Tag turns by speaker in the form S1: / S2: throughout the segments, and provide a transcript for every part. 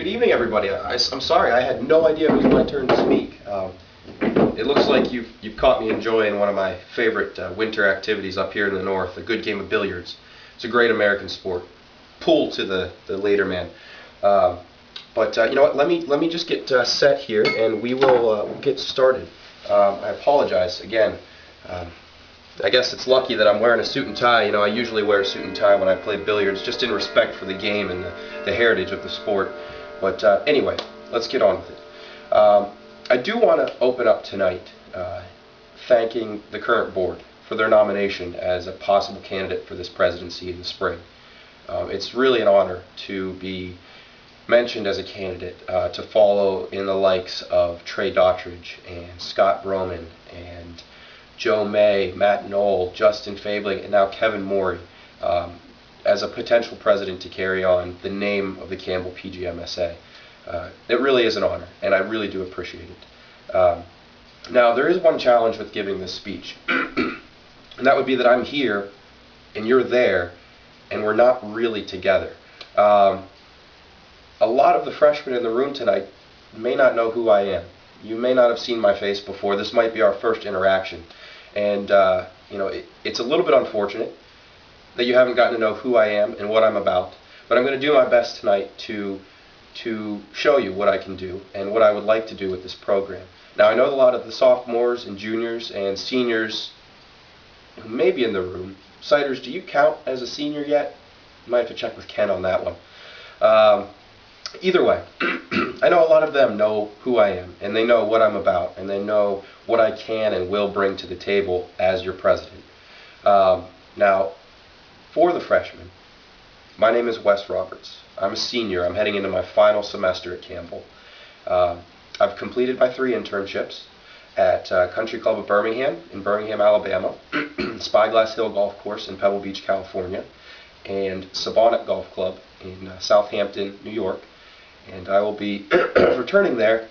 S1: evening, everybody. I'm sorry, I had no idea it was my turn to speak. It looks like you've caught me enjoying one of my favorite winter activities up here in the north, a good game of billiards. It's a great American sport. Pool to the later man. But you know what? Let me just get set here, and we will we'll get started. I apologize again. I guess it's lucky that I'm wearing a suit and tie. You know, I usually wear a suit and tie when I play billiards, just in respect for the game and the heritage of the sport. But anyway, let's get on with it. I do want to open up tonight thanking the current board for their nomination as a possible candidate for this presidency in the spring. It's really an honor to be mentioned as a candidate, to follow in the likes of Trey Dottridge and Scott Broman and Joe May, Matt Knoll, Justin Fabling, and now Kevin Morey as a potential president to carry on the name of the Campbell PGMSA. It really is an honor, and I really do appreciate it. Now, there is one challenge with giving this speech, and that would be that I'm here, and you're there, and we're not really together. A lot of the freshmen in the room tonight may not know who I am. You may not have seen my face before. This might be our first interaction. And, you know, it's a little bit unfortunate that you haven't gotten to know who I am and what I'm about. But I'm going to do my best tonight to show you what I can do and what I would like to do with this program. Now, I know a lot of the sophomores and juniors and seniors who may be in the room. Siders, do you count as a senior yet? You might have to check with Ken on that one. Either way, I know a lot of them know who I am, and they know what I'm about, and they know what I can and will bring to the table as your president. Now, for the freshmen, my name is Wes Roberts. I'm a senior. I'm heading into my final semester at Campbell. I've completed my 3 internships at Country Club of Birmingham in Birmingham, Alabama, Spyglass Hill Golf Course in Pebble Beach, California, and Sabonic Golf Club in Southampton, New York. And I will be returning there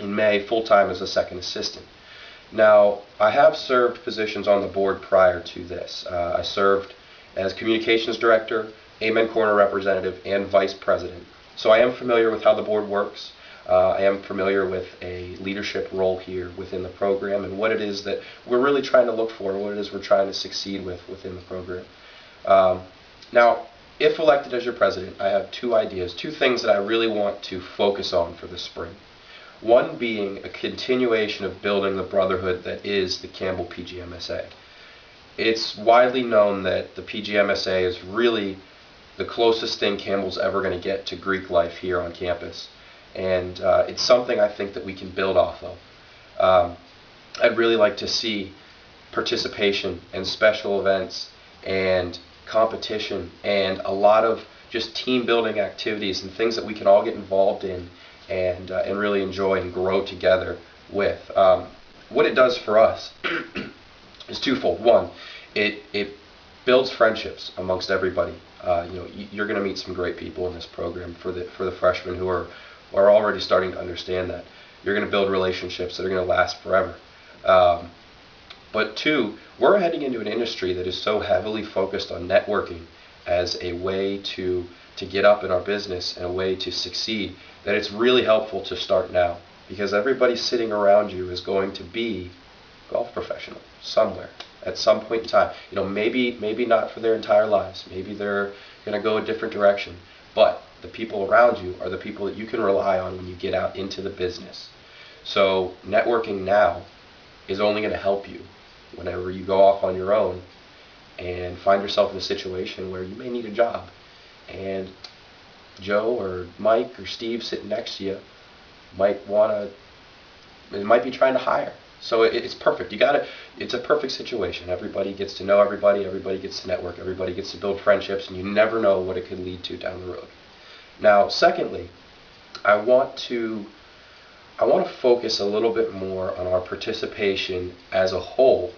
S1: in May full-time as a second assistant. Now, I have served positions on the board prior to this. I served as communications director, Amen Corner representative, and vice president. So I am familiar with how the board works. I am familiar with a leadership role here within the program and what it is that we're really trying to look for, what it is we're trying to succeed with within the program. Now, if elected as your president, I have 2 ideas, 2 things that I really want to focus on for the spring. One being a continuation of building the brotherhood that is the Campbell PGMSA. It's widely known that the PGMSA is really the closest thing Campbell's ever going to get to Greek life here on campus. And it's something I think that we can build off of. I'd really like to see participation in special events and competition and a lot of just team building activities and things that we can all get involved in and really enjoy and grow together with. What it does for us is twofold. One, it builds friendships amongst everybody. You know, you're going to meet some great people in this program for the freshmen who are already starting to understand that. You're going to build relationships that are going to last forever. But 2, we're heading into an industry that is so heavily focused on networking as a way to get up in our business and a way to succeed that it's really helpful to start now, because everybody sitting around you is going to be a golf professional somewhere at some point in time. You know, maybe not for their entire lives. Maybe they're going to go a different direction. But the people around you are the people that you can rely on when you get out into the business. So networking now is only going to help you whenever you go off on your own and find yourself in a situation where you may need a job, and Joe or Mike or Steve sitting next to you might be trying to hire. So it's perfect. It's a perfect situation. Everybody gets to know everybody gets to network, everybody gets to build friendships, and you never know what it could lead to down the road. Now, secondly, I want to focus a little bit more on our participation as a whole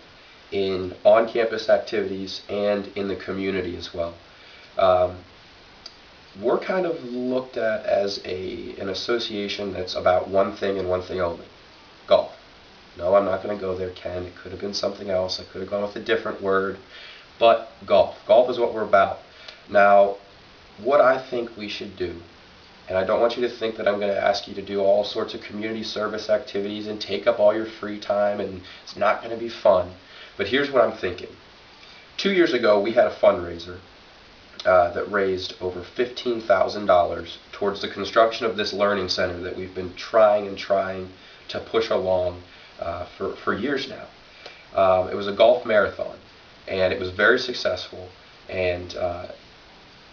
S1: in on-campus activities and in the community as well. We're kind of looked at as an association that's about one thing and one thing only: golf. No, I'm not going to go there, Ken. It could have been something else. I could have gone with a different word. But golf. Golf is what we're about. Now, what I think we should do And I don't want you to think that I'm going to ask you to do all sorts of community service activities and take up all your free time and it's not going to be fun. But here's what I'm thinking. 2 years ago, we had a fundraiser that raised over $15,000 towards the construction of this learning center that we've been trying to push along for years now. It was a golf marathon, and it was very successful. And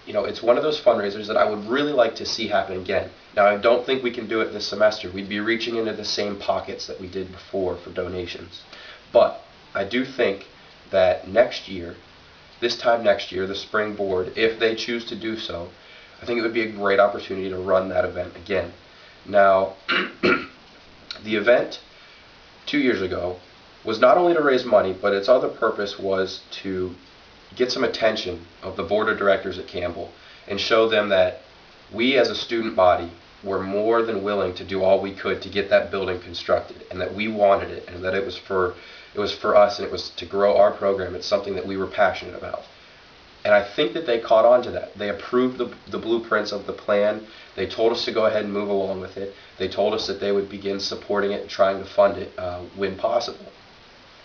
S1: it's one of those fundraisers that I would really like to see happen again. Now, I don't think we can do it this semester. We'd be reaching into the same pockets that we did before for donations. But I do think that next year, this time next year, the spring board, if they choose to do so, I think it would be a great opportunity to run that event again. Now, the event 2 years ago was not only to raise money, but its other purpose was to get some attention of the board of directors at Campbell and show them that we as a student body were more than willing to do all we could to get that building constructed, and that we wanted it, and that it was for us, and it was to grow our program. It's something that we were passionate about. And I think that they caught on to that. They approved the blueprints of the plan. They told us to go ahead and move along with it. They told us that they would begin supporting it and trying to fund it when possible.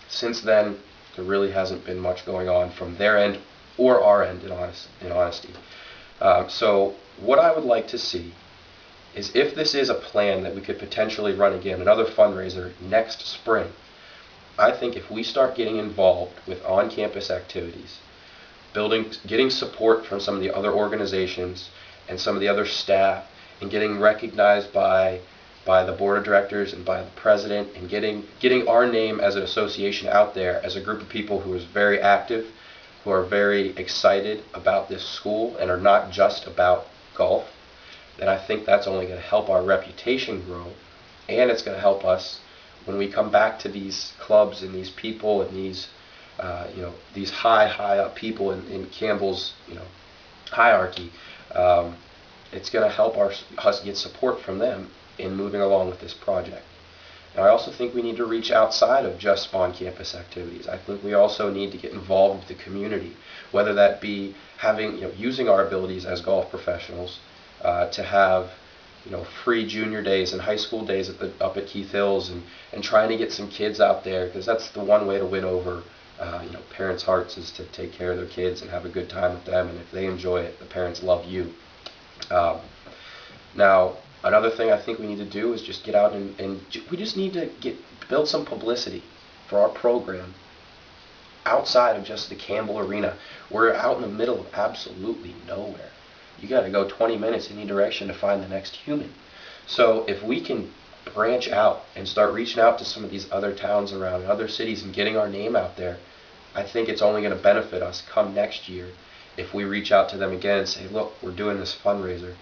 S1: Since then, there really hasn't been much going on from their end or our end, in honesty. So what I would like to see is, if this is a plan that we could potentially run again, another fundraiser next spring, I think if we start getting involved with on-campus activities, getting support from some of the other organizations and some of the other staff, and getting recognized by the board of directors and by the president, and getting our name as an association out there as a group of people who is very active, who are very excited about this school and are not just about golf, then I think that's only going to help our reputation grow, and it's going to help us when we come back to these clubs and these people and these high up people in Campbell's hierarchy. It's going to help us get support from them in moving along with this project. Now, I also think we need to reach outside of just on-campus activities. I think we also need to get involved with the community, whether that be using our abilities as golf professionals to have free junior days and high school days up at Keith Hills, and trying to get some kids out there, because that's the one way to win over parents' hearts, is to take care of their kids and have a good time with them, and if they enjoy it, the parents love you. Now, another thing I think we need to do is just get out and we just need to build some publicity for our program outside of just the Campbell Arena. We're out in the middle of absolutely nowhere. You got to go 20 minutes in any direction to find the next human. So if we can branch out and start reaching out to some of these other towns around, other cities, and getting our name out there, I think it's only going to benefit us come next year if we reach out to them again and say, look, we're doing this fundraiser.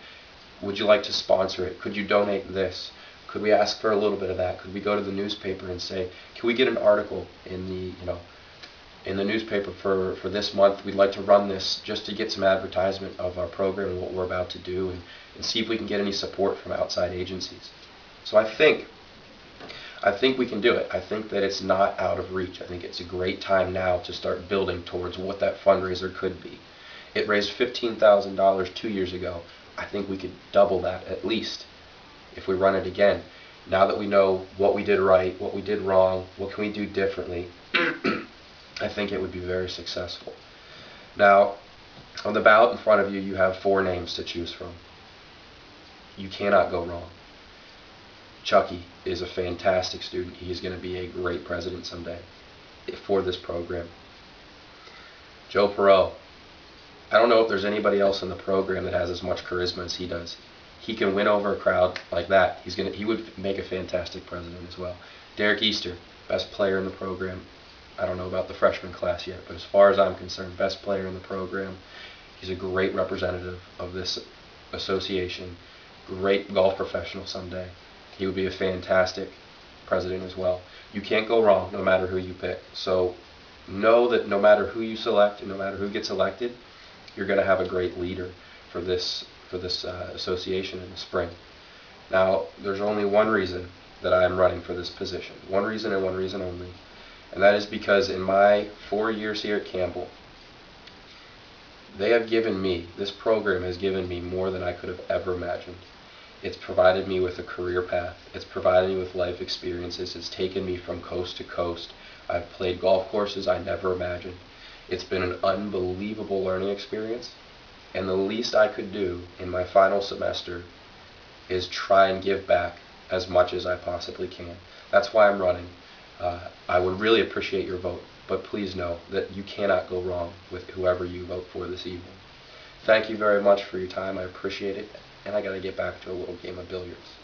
S1: Would you like to sponsor it? Could you donate this? Could we ask for a little bit of that? Could we go to the newspaper and say, can we get an article in the newspaper for this month? We'd like to run this just to get some advertisement of our program and what we're about to do, and see if we can get any support from outside agencies. So I think we can do it. I think that it's not out of reach. I think it's a great time now to start building towards what that fundraiser could be. It raised $15,000 2 years ago. I think we could double that at least if we run it again. Now that we know what we did right, what we did wrong, what can we do differently, I think it would be very successful. Now, on the ballot in front of you, you have 4 names to choose from. You cannot go wrong. Chucky is a fantastic student. He's going to be a great president someday for this program. Joe Perot. I don't know if there's anybody else in the program that has as much charisma as he does. He can win over a crowd like that. He would make a fantastic president as well. Derek Easter, best player in the program. I don't know about the freshman class yet, but as far as I'm concerned, best player in the program. He's a great representative of this association. Great golf professional someday. He would be a fantastic president as well. You can't go wrong no matter who you pick. So know that no matter who you select and no matter who gets elected, you're going to have a great leader for this association in the spring. Now, there's only one reason that I am running for this position. One reason and one reason only. And that is because in my 4 years here at Campbell, this program has given me more than I could have ever imagined. It's provided me with a career path. It's provided me with life experiences. It's taken me from coast to coast. I've played golf courses I never imagined. It's been an unbelievable learning experience, and the least I could do in my final semester is try and give back as much as I possibly can. That's why I'm running. I would really appreciate your vote, but please know that you cannot go wrong with whoever you vote for this evening. Thank you very much for your time. I appreciate it, and I got to get back to a little game of billiards.